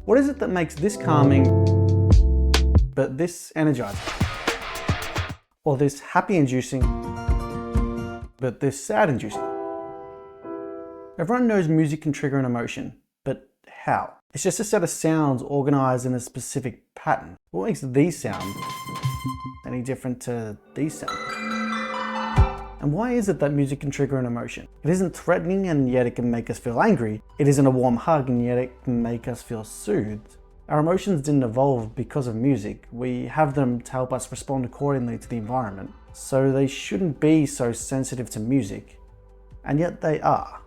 What is it that makes this calming, but this energizing? Or this happy-inducing, but this sad-inducing? Everyone knows music can trigger an emotion, but how? It's just a set of sounds organized in a specific pattern. What makes these sounds any different to these sounds? And why is it that music can trigger an emotion? It isn't threatening and yet it can make us feel angry. It isn't a warm hug and yet it can make us feel soothed. Our emotions didn't evolve because of music. We have them to help us respond accordingly to the environment. So they shouldn't be so sensitive to music. And yet they are.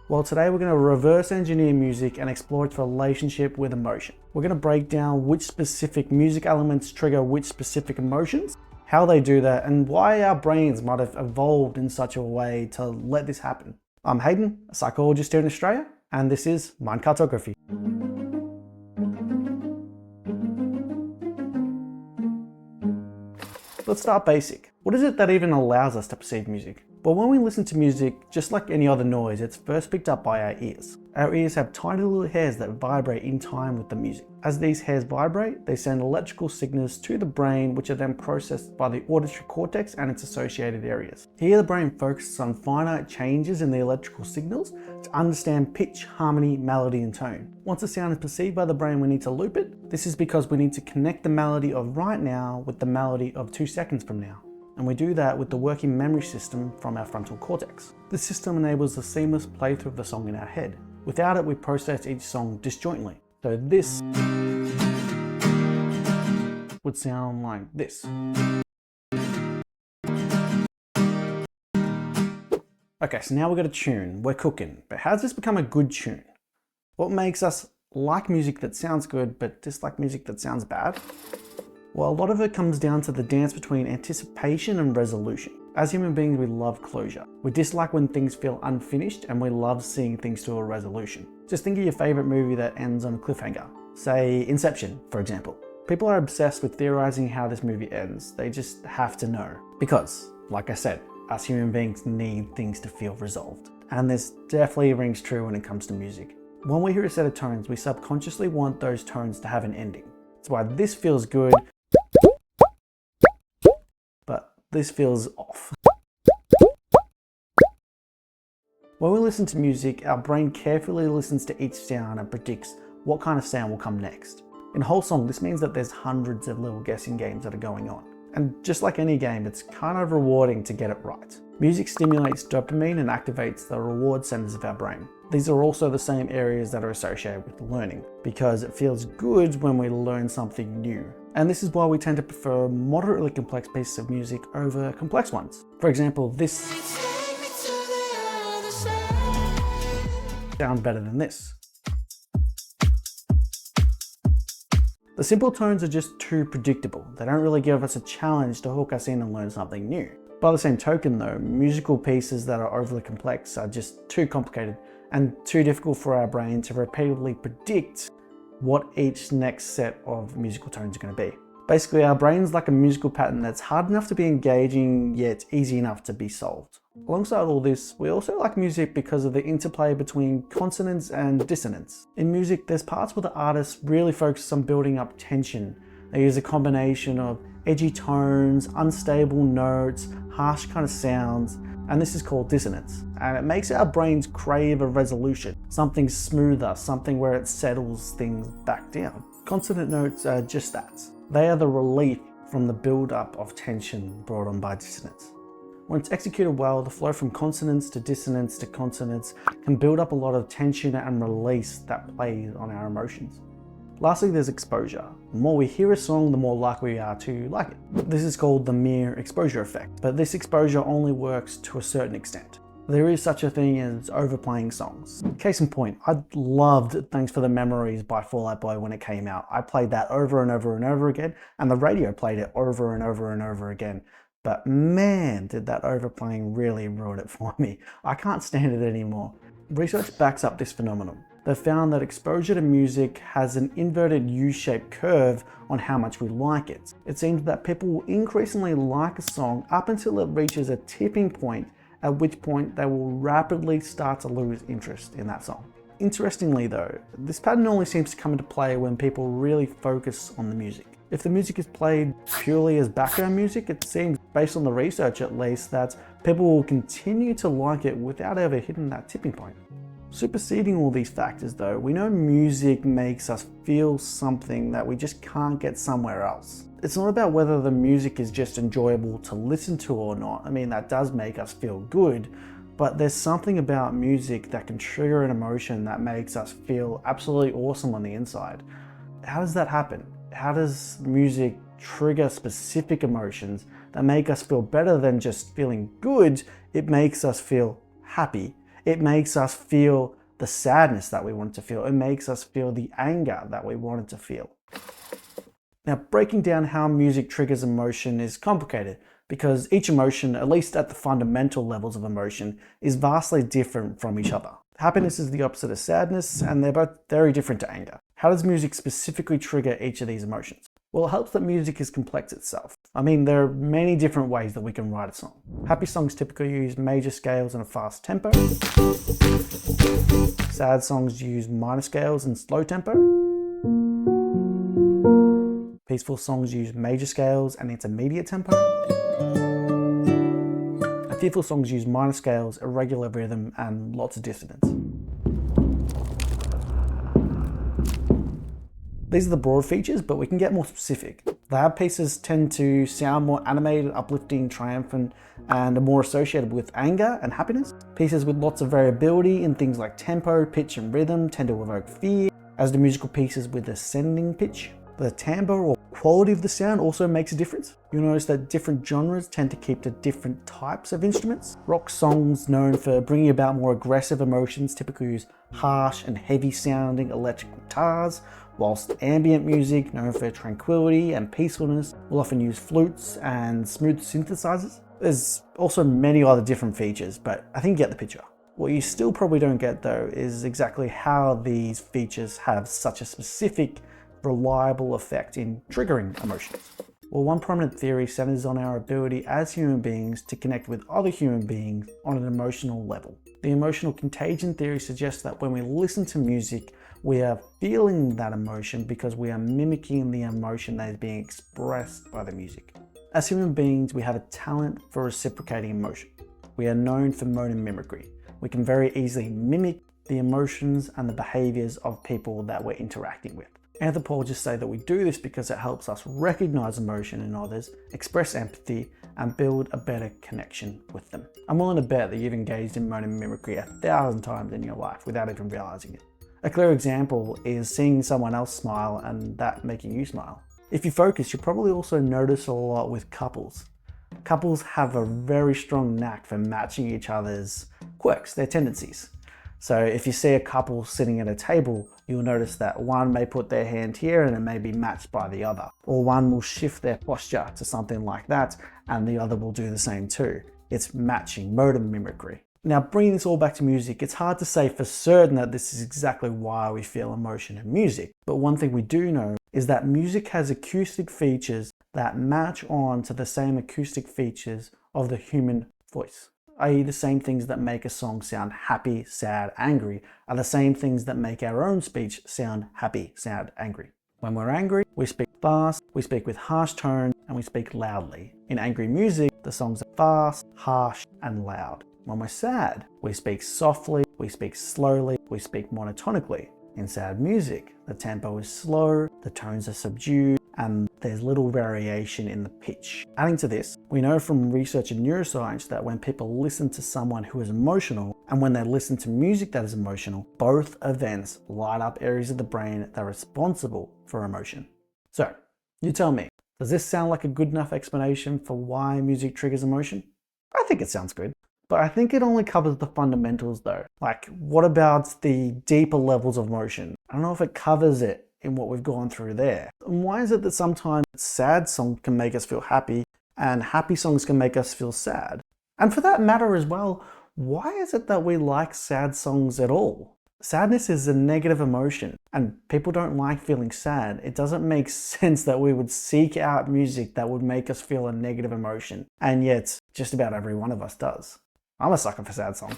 Well, today we're going to reverse engineer music and explore its relationship with emotion. We're going to break down which specific music elements trigger which specific emotions, how they do that, and why our brains might have evolved in such a way to let this happen. I'm Hayden, a psychologist here in Australia, and this is Mind Cartography. Let's start basic. What is it that even allows us to perceive music? Well, when we listen to music, just like any other noise, it's first picked up by our ears. Our ears have tiny little hairs that vibrate in time with the music. As these hairs vibrate, they send electrical signals to the brain, which are then processed by the auditory cortex and its associated areas. Here, the brain focuses on finite changes in the electrical signals to understand pitch, harmony, melody, and tone. Once a sound is perceived by the brain, we need to loop it. This is because we need to connect the melody of right now with the melody of 2 seconds from now. And we do that with the working memory system from our frontal cortex. This system enables the seamless playthrough of the song in our head. Without it, we process each song disjointly. So this would sound like this. Okay, so now we've got a tune, we're cooking. But how does this become a good tune? What makes us like music that sounds good but dislike music that sounds bad? Well, a lot of it comes down to the dance between anticipation and resolution. As human beings, we love closure. We dislike when things feel unfinished, and we love seeing things to a resolution. Just think of your favorite movie that ends on a cliffhanger. Say Inception, for example. People are obsessed with theorizing how this movie ends. They just have to know. Because, like I said, us human beings need things to feel resolved. And this definitely rings true when it comes to music. When we hear a set of tones, we subconsciously want those tones to have an ending. That's why this feels good, but this feels off. When we listen to music, our brain carefully listens to each sound and predicts what kind of sound will come next. In a whole song, this means that there's hundreds of little guessing games that are going on. And just like any game, it's kind of rewarding to get it right. Music stimulates dopamine and activates the reward centers of our brain. These are also the same areas that are associated with learning, because it feels good when we learn something new. And this is why we tend to prefer moderately complex pieces of music over complex ones. For example, this sounds better than this. The simple tones are just too predictable. They don't really give us a challenge to hook us in and learn something new. By the same token though, musical pieces that are overly complex are just too complicated and too difficult for our brain to repeatedly predict what each next set of musical tones are going to be. Basically, our brain's like a musical pattern that's hard enough to be engaging, yet easy enough to be solved. Alongside all this, we also like music because of the interplay between consonance and dissonance. In music, there's parts where the artist really focuses on building up tension. They use a combination of edgy tones, unstable notes, harsh kind of sounds, and this is called dissonance. And it makes our brains crave a resolution, something smoother, something where it settles things back down. Consonant notes are just that. They are the relief from the build-up of tension brought on by dissonance. When it's executed well, the flow from consonance to dissonance to consonance can build up a lot of tension and release that plays on our emotions. Lastly, there's exposure. The more we hear a song, the more likely we are to like it. This is called the mere exposure effect, but this exposure only works to a certain extent. There is such a thing as overplaying songs. Case in point, I loved Thanks for the Memories by Fall Out Boy when it came out. I played that over and over and over again, and the radio played it over and over and over again. But man, did that overplaying really ruin it for me. I can't stand it anymore. Research backs up this phenomenon. They've found that exposure to music has an inverted U-shaped curve on how much we like it. It seems that people will increasingly like a song up until it reaches a tipping point, at which point they will rapidly start to lose interest in that song. Interestingly though, this pattern only seems to come into play when people really focus on the music. If the music is played purely as background music, it seems, based on the research at least, that people will continue to like it without ever hitting that tipping point. Superseding all these factors though, we know music makes us feel something that we just can't get somewhere else. It's not about whether the music is just enjoyable to listen to or not. I mean, that does make us feel good, but there's something about music that can trigger an emotion that makes us feel absolutely awesome on the inside. How does that happen? How does music trigger specific emotions that make us feel better than just feeling good? It makes us feel happy. It makes us feel the sadness that we want to feel. It makes us feel the anger that we wanted to feel. Now, breaking down how music triggers emotion is complicated because each emotion, at least at the fundamental levels of emotion, is vastly different from each other. Happiness is the opposite of sadness, and they're both very different to anger. How does music specifically trigger each of these emotions? Well, it helps that music is complex itself. I mean, there are many different ways that we can write a song. Happy songs typically use major scales and a fast tempo. Sad songs use minor scales and slow tempo. Peaceful songs use major scales and intermediate tempo. And fearful songs use minor scales, irregular rhythm, and lots of dissonance. These are the broad features, but we can get more specific. Loud pieces tend to sound more animated, uplifting, triumphant, and are more associated with anger and happiness. Pieces with lots of variability in things like tempo, pitch, and rhythm tend to evoke fear, as do musical pieces with ascending pitch. The timbre or quality of the sound also makes a difference. You'll notice that different genres tend to keep to different types of instruments. Rock songs known for bringing about more aggressive emotions typically use harsh and heavy sounding electric guitars, whilst ambient music, known for tranquility and peacefulness, will often use flutes and smooth synthesizers. There's also many other different features, but I think you get the picture. What you still probably don't get though is exactly how these features have such a specific, reliable effect in triggering emotions. Well, one prominent theory centers on our ability as human beings to connect with other human beings on an emotional level. The emotional contagion theory suggests that when we listen to music, we are feeling that emotion because we are mimicking the emotion that is being expressed by the music. As human beings, we have a talent for reciprocating emotion. We are known for modem mimicry. We can very easily mimic the emotions and the behaviors of people that we're interacting with. Anthropologists say that we do this because it helps us recognize emotion in others, express empathy, and build a better connection with them. I'm willing to bet that you've engaged in modem mimicry 1,000 times in your life without even realizing it. A clear example is seeing someone else smile and that making you smile. If you focus, you'll probably also notice a lot with couples. Couples have a very strong knack for matching each other's quirks, their tendencies. So if you see a couple sitting at a table, you'll notice that one may put their hand here and it may be matched by the other. Or one will shift their posture to something like that and the other will do the same too. It's matching, modem mimicry. Now, bringing this all back to music, it's hard to say for certain that this is exactly why we feel emotion in music. But one thing we do know is that music has acoustic features that match on to the same acoustic features of the human voice. I.e. the same things that make a song sound happy, sad, angry are the same things that make our own speech sound happy, sad, angry. When we're angry, we speak fast, we speak with harsh tone, and we speak loudly. In angry music, the songs are fast, harsh, and loud. When we're sad, we speak softly, we speak slowly, we speak monotonically. In sad music, the tempo is slow, the tones are subdued, and there's little variation in the pitch. Adding to this, we know from research in neuroscience that when people listen to someone who is emotional and when they listen to music that is emotional, both events light up areas of the brain that are responsible for emotion. So, you tell me, does this sound like a good enough explanation for why music triggers emotion? I think it sounds good. But I think it only covers the fundamentals though. Like, what about the deeper levels of emotion? I don't know if it covers it in what we've gone through there. And why is it that sometimes sad songs can make us feel happy and happy songs can make us feel sad? And for that matter as well, why is it that we like sad songs at all? Sadness is a negative emotion and people don't like feeling sad. It doesn't make sense that we would seek out music that would make us feel a negative emotion. And yet, just about every one of us does. I'm a sucker for sad songs.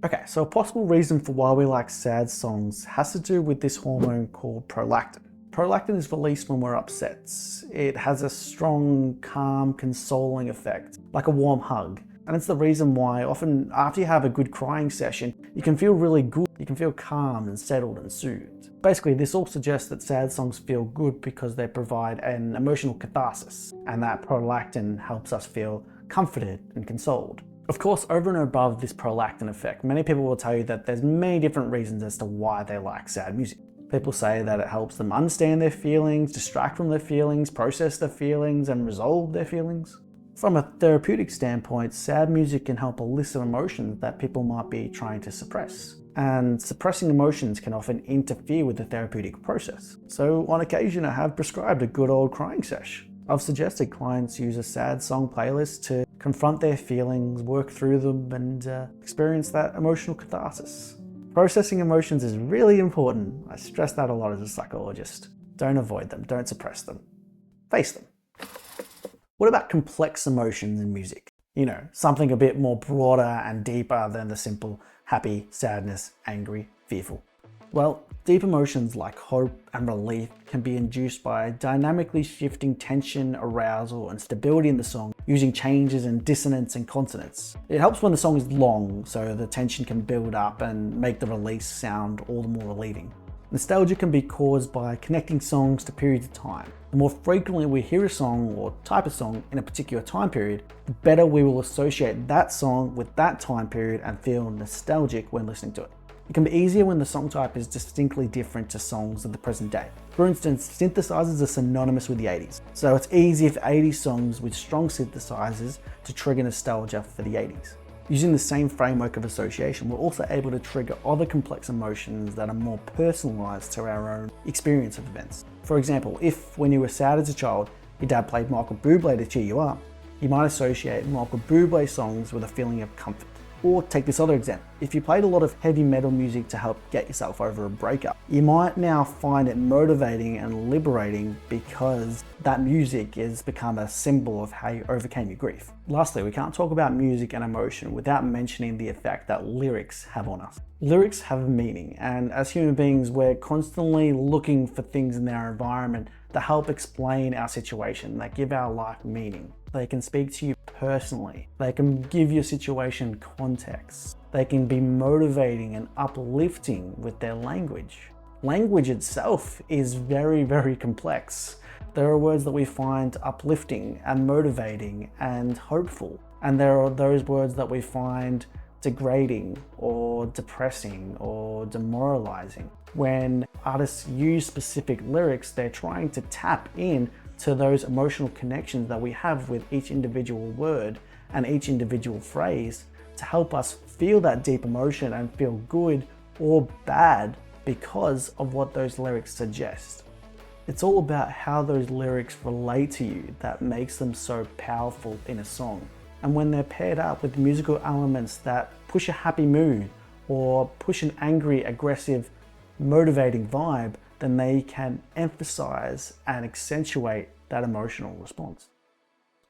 Okay, so a possible reason for why we like sad songs has to do with this hormone called prolactin. Prolactin is released when we're upset. It has a strong, calm, consoling effect, like a warm hug. And it's the reason why often after you have a good crying session, you can feel really good. You can feel calm and settled and soothed. Basically, this all suggests that sad songs feel good because they provide an emotional catharsis, and that prolactin helps us feel comforted and consoled. Of course, over and above this prolactin effect, many people will tell you that there's many different reasons as to why they like sad music. People say that it helps them understand their feelings, distract from their feelings, process their feelings, and resolve their feelings. From a therapeutic standpoint, sad music can help elicit emotions that people might be trying to suppress. And suppressing emotions can often interfere with the therapeutic process. So on occasion, I have prescribed a good old crying sesh. I've suggested clients use a sad song playlist to confront their feelings, work through them, and experience that emotional catharsis. Processing emotions is really important. I stress that a lot as a psychologist. Don't avoid them, don't suppress them. Face them. What about complex emotions in music? You know, something a bit more broader and deeper than the simple happy, sadness, angry, fearful. Well, deep emotions like hope and relief can be induced by dynamically shifting tension, arousal, and stability in the song using changes in dissonance and consonance. It helps when the song is long, so the tension can build up and make the release sound all the more relieving. Nostalgia can be caused by connecting songs to periods of time. The more frequently we hear a song or type of song in a particular time period, the better we will associate that song with that time period and feel nostalgic when listening to it. It can be easier when the song type is distinctly different to songs of the present day. For instance, synthesizers are synonymous with the 80s, so it's easy for 80s songs with strong synthesizers to trigger nostalgia for the 80s. Using the same framework of association, we're also able to trigger other complex emotions that are more personalized to our own experience of events. For example, if when you were sad as a child, your dad played Michael Bublé to cheer you up, you might associate Michael Bublé songs with a feeling of comfort. Or take this other example. If you played a lot of heavy metal music to help get yourself over a breakup, you might now find it motivating and liberating because that music has become a symbol of how you overcame your grief. Lastly, we can't talk about music and emotion without mentioning the effect that lyrics have on us. Lyrics have a meaning, and as human beings, we're constantly looking for things in our environment that help explain our situation, that give our life meaning. They can speak to you personally. They can give your situation context. They can be motivating and uplifting with their language. Language itself is very, very complex. There are words that we find uplifting and motivating and hopeful. And there are those words that we find degrading or depressing or demoralizing. When artists use specific lyrics, they're trying to tap in to those emotional connections that we have with each individual word and each individual phrase to help us feel that deep emotion and feel good or bad because of what those lyrics suggest. It's all about how those lyrics relate to you that makes them so powerful in a song. And when they're paired up with musical elements that push a happy mood or push an angry, aggressive, motivating vibe, then they can emphasize and accentuate that emotional response.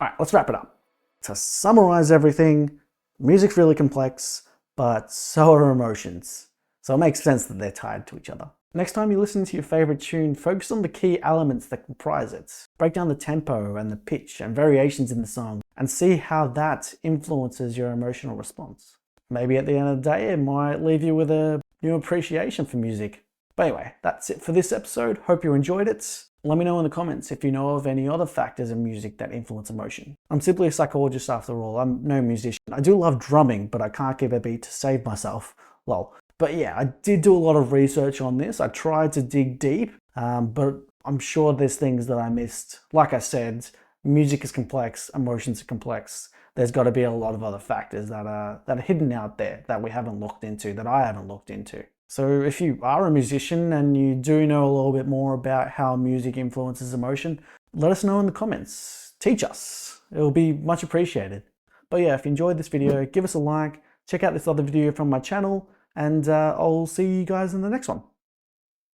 All right, let's wrap it up. To summarize everything, music's really complex, but so are emotions. So it makes sense that they're tied to each other. Next time you listen to your favorite tune, focus on the key elements that comprise it. Break down the tempo and the pitch and variations in the song and see how that influences your emotional response. Maybe at the end of the day, it might leave you with a new appreciation for music. But anyway, that's it for this episode. Hope you enjoyed it. Let me know in the comments if you know of any other factors in music that influence emotion. I'm simply a psychologist after all. I'm no musician. I do love drumming, but I can't keep a beat to save myself. Lol. But yeah, I did do a lot of research on this. I tried to dig deep, but I'm sure there's things that I missed. Like I said, music is complex, emotions are complex. There's got to be a lot of other factors that are hidden out there that we haven't looked into, that I haven't looked into. So if you are a musician and you do know a little bit more about how music influences emotion, let us know in the comments. Teach us. It'll be much appreciated. But yeah, if you enjoyed this video, give us a like, check out this other video from my channel, and I'll see you guys in the next one.